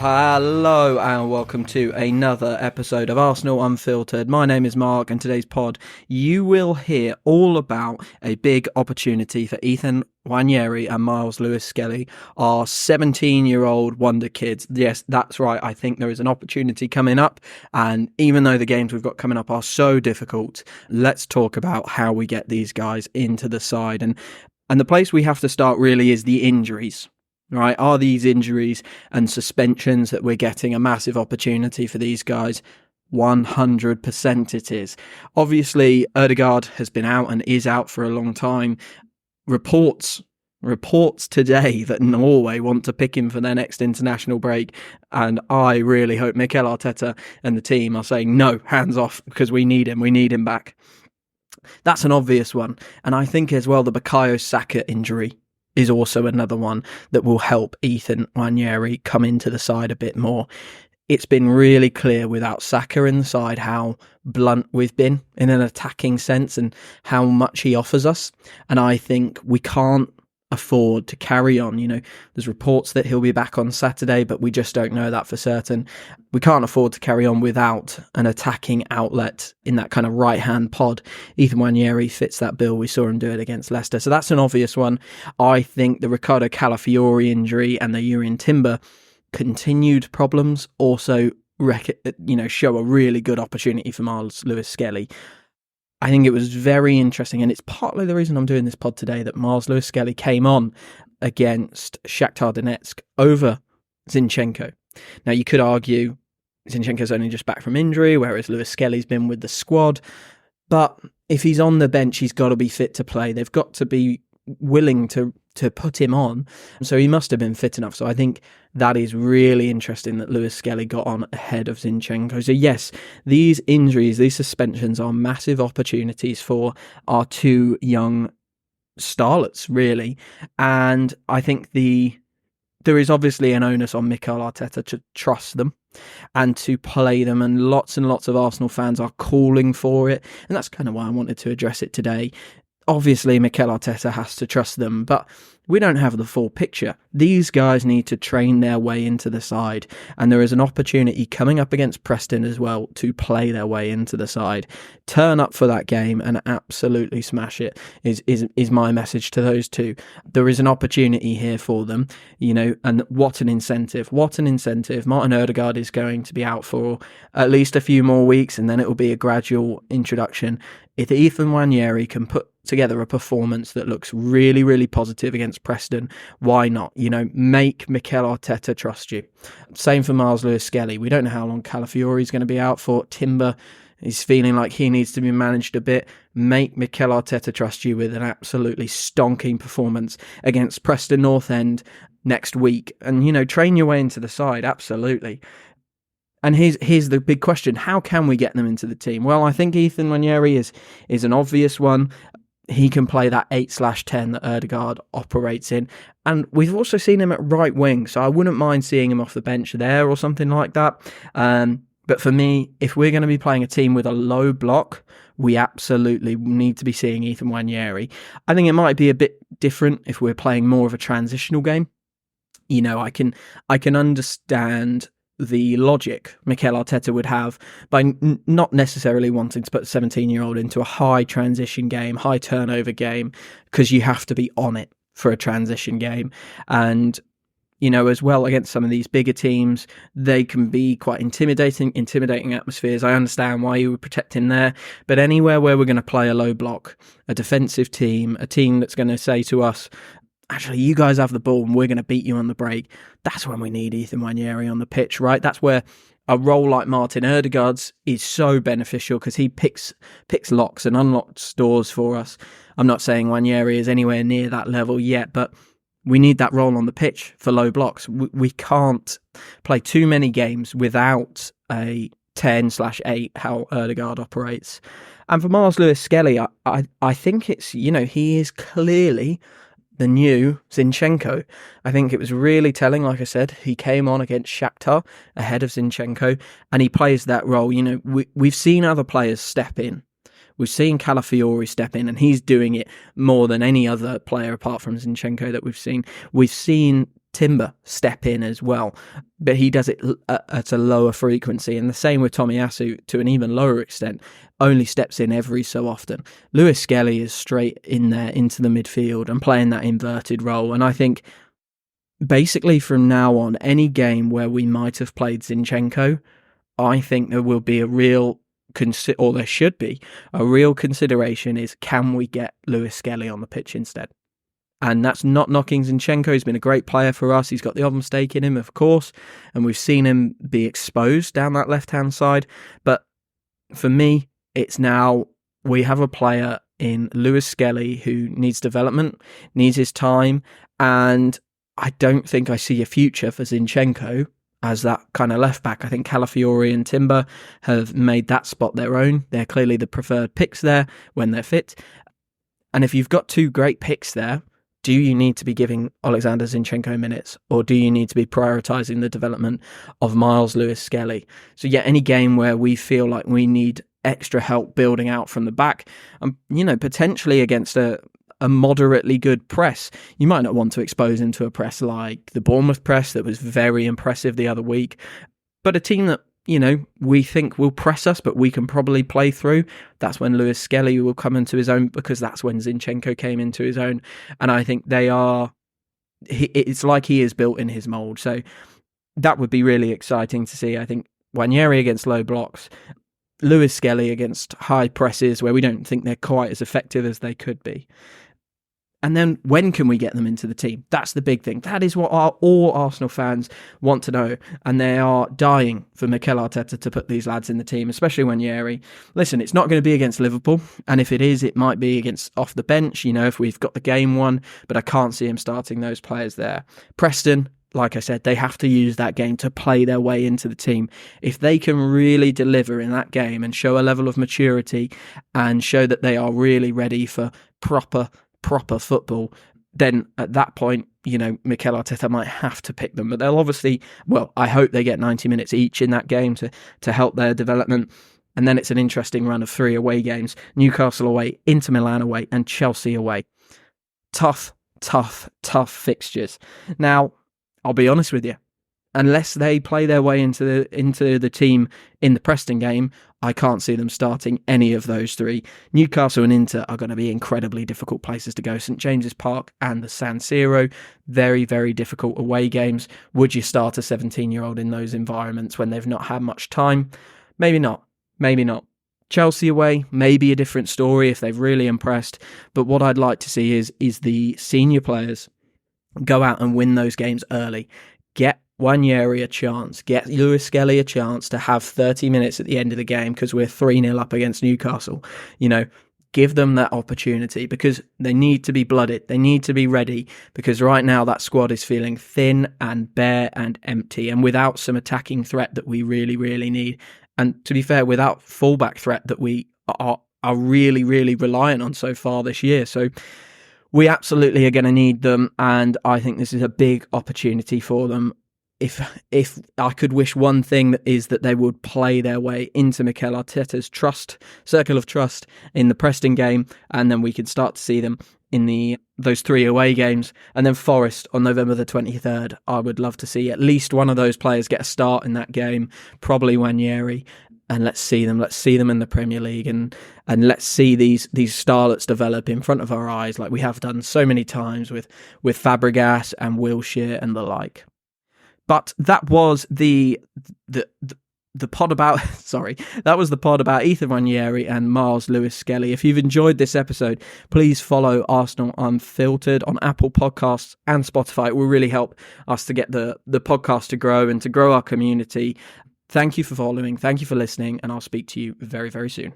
Hello and welcome to another episode of Arsenal Unfiltered. My name is Mark, and today's pod you will hear all about a big opportunity for Ethan Nwaneri and Myles Lewis-Skelly, our 17-year-old wonder kids. Yes, that's right, I think there is an opportunity coming up, and even though the games we've got coming up are so difficult, let's talk about how we get these guys into the side. And the place we have to start really is the injuries. Right, are these injuries and suspensions that we're getting a massive opportunity for these guys? 100% it is. Obviously, Ødegaard has been out and is out for a long time. Reports today that Norway want to pick him for their next international break, and I really hope Mikel Arteta and the team are saying, no, hands off, because we need him back. That's an obvious one, and I think as well the Bukayo Saka injury is also another one that will help Ethan Nwaneri come into the side a bit more. It's been really clear without Saka in the side how blunt we've been in an attacking sense and how much he offers us. And I think we can't afford to carry on. You know, there's reports that he'll be back on Saturday, but we just don't know that for certain. We can't afford to carry on without an attacking outlet in that kind of right-hand pod. Ethan Nwaneri fits that bill. We saw him do it against Leicester. So that's an obvious one. I think the Ricardo Calafiori injury and the Jurrien Timber continued problems also show a really good opportunity for Myles Lewis-Skelly. I think it was very interesting, and it's partly the reason I'm doing this pod today, that Myles Lewis-Skelly came on against Shakhtar Donetsk over Zinchenko. Now, you could argue Zinchenko's only just back from injury, whereas Lewis-Skelly's been with the squad. But if he's on the bench, he's got to be fit to play. They've got to be willing to put him on. So he must have been fit enough. So I think that is really interesting that Lewis-Skelly got on ahead of Zinchenko. So yes, these injuries, these suspensions are massive opportunities for our two young starlets, really. And I think there is obviously an onus on Mikel Arteta to trust them and to play them, and lots of Arsenal fans are calling for it. And that's kind of why I wanted to address it today. Obviously, Mikel Arteta has to trust them, but we don't have the full picture. These guys need to train their way into the side, and there is an opportunity coming up against Preston as well to play their way into the side. Turn up for that game and absolutely smash it is my message to those two. There is an opportunity here for them, and what an incentive. What an incentive. Martin Ødegaard is going to be out for at least a few more weeks, and then it will be a gradual introduction. If Ethan Nwaneri can put together a performance that looks really, really positive against Preston, why not? Make Mikel Arteta trust you. Same for Myles Lewis-Skelly. We don't know how long Calafiori is going to be out for. Timber is feeling like he needs to be managed a bit. Make Mikel Arteta trust you with an absolutely stonking performance against Preston North End next week. And, train your way into the side, absolutely. And here's the big question. How can we get them into the team? Well, I think Ethan Nwaneri is an obvious one. He can play that 8/10 that Ødegaard operates in. And we've also seen him at right wing, so I wouldn't mind seeing him off the bench there or something like that. But for me, if we're going to be playing a team with a low block, we absolutely need to be seeing Ethan Nwaneri. I think it might be a bit different if we're playing more of a transitional game. I can understand the logic Mikel Arteta would have by not necessarily wanting to put a 17-year-old into a high transition game, high turnover game, because you have to be on it for a transition game. And, as well against some of these bigger teams, they can be quite intimidating atmospheres. I understand why you would protect him there, but anywhere where we're going to play a low block, a defensive team, a team that's going to say to us, actually, you guys have the ball and we're going to beat you on the break. That's when we need Ethan Nwaneri on the pitch, right? That's where a role like Martin Ødegaard's is so beneficial because he picks locks and unlocks doors for us. I'm not saying Nwaneri is anywhere near that level yet, but we need that role on the pitch for low blocks. We can't play too many games without a 10/8 how Ødegaard operates. And for Myles Lewis-Skelly, I think it's, he is clearly the new Zinchenko. I think it was really telling, like I said, he came on against Shakhtar ahead of Zinchenko and he plays that role. We've seen other players step in. We've seen Calafiori step in and he's doing it more than any other player apart from Zinchenko that we've seen. We've seen Timber step in as well, but he does it at a lower frequency. And the same with Tomiyasu, to an even lower extent, only steps in every so often. Lewis-Skelly is straight in there into the midfield and playing that inverted role. And I think basically from now on, any game where we might have played Zinchenko, I think there will be a real or there should be a real consideration is, can we get Lewis-Skelly on the pitch instead? And that's not knocking Zinchenko. He's been a great player for us. He's got the Ovum stake in him, of course, and we've seen him be exposed down that left-hand side. But for me, it's now we have a player in Lewis-Skelly who needs development, needs his time, and I don't think I see a future for Zinchenko as that kind of left-back. I think Calafiori and Timber have made that spot their own. They're clearly the preferred picks there when they're fit. And if you've got two great picks there, do you need to be giving Alexander Zinchenko minutes, or do you need to be prioritising the development of Myles Lewis-Skelly? So yeah, any game where we feel like we need extra help building out from the back, potentially against a moderately good press, you might not want to expose him to a press like the Bournemouth press that was very impressive the other week, but a team that we think will press us, but we can probably play through. That's when Lewis-Skelly will come into his own, because that's when Zinchenko came into his own. And I think it's like he is built in his mould. So that would be really exciting to see. I think Nwaneri against low blocks, Lewis-Skelly against high presses where we don't think they're quite as effective as they could be. And then when can we get them into the team? That's the big thing. That is what all Arsenal fans want to know. And they are dying for Mikel Arteta to put these lads in the team, especially Nwaneri. Listen, it's not going to be against Liverpool. And if it is, it might be against off the bench, if we've got the game won. But I can't see him starting those players there. Preston, like I said, they have to use that game to play their way into the team. If they can really deliver in that game and show a level of maturity and show that they are really ready for proper football, then at that point, Mikel Arteta might have to pick them. But they'll obviously, I hope they get 90 minutes each in that game to help their development. And then it's an interesting run of 3 away games: Newcastle away, Inter Milan away, and Chelsea away. Tough fixtures. Now, I'll be honest with you, unless they play their way into the team in the Preston game, I can't see them starting any of those 3. Newcastle and Inter are going to be incredibly difficult places to go. St James's Park and the San Siro, very, very difficult away games. Would you start a 17-year-old in those environments when they've not had much time? Maybe not. Chelsea away, maybe a different story if they've really impressed. But what I'd like to see is the senior players go out and win those games early. Get Nwaneri a chance, get Lewis-Skelly a chance to have 30 minutes at the end of the game because we're 3-0 up against Newcastle. Give them that opportunity because they need to be blooded. They need to be ready because right now that squad is feeling thin and bare and empty and without some attacking threat that we really, really need. And to be fair, without fullback threat that we are really, really reliant on so far this year. So we absolutely are going to need them, and I think this is a big opportunity for them. If I could wish one thing, that is that they would play their way into Mikel Arteta's circle of trust in the Preston game, and then we could start to see them in those 3 away games. And then Forest on November the 23rd, I would love to see at least one of those players get a start in that game, probably Nwaneri. And let's see them in the Premier League, and let's see these starlets develop in front of our eyes, like we have done so many times with Fabregas and Wilshere and the like. But that was the pod about that was the pod about Ethan Nwaneri and Myles Lewis-Skelly. If you've enjoyed this episode, please follow Arsenal Unfiltered on Apple Podcasts and Spotify. It will really help us to get the podcast to grow and to grow our community. Thank you for following, thank you for listening, and I'll speak to you very, very soon.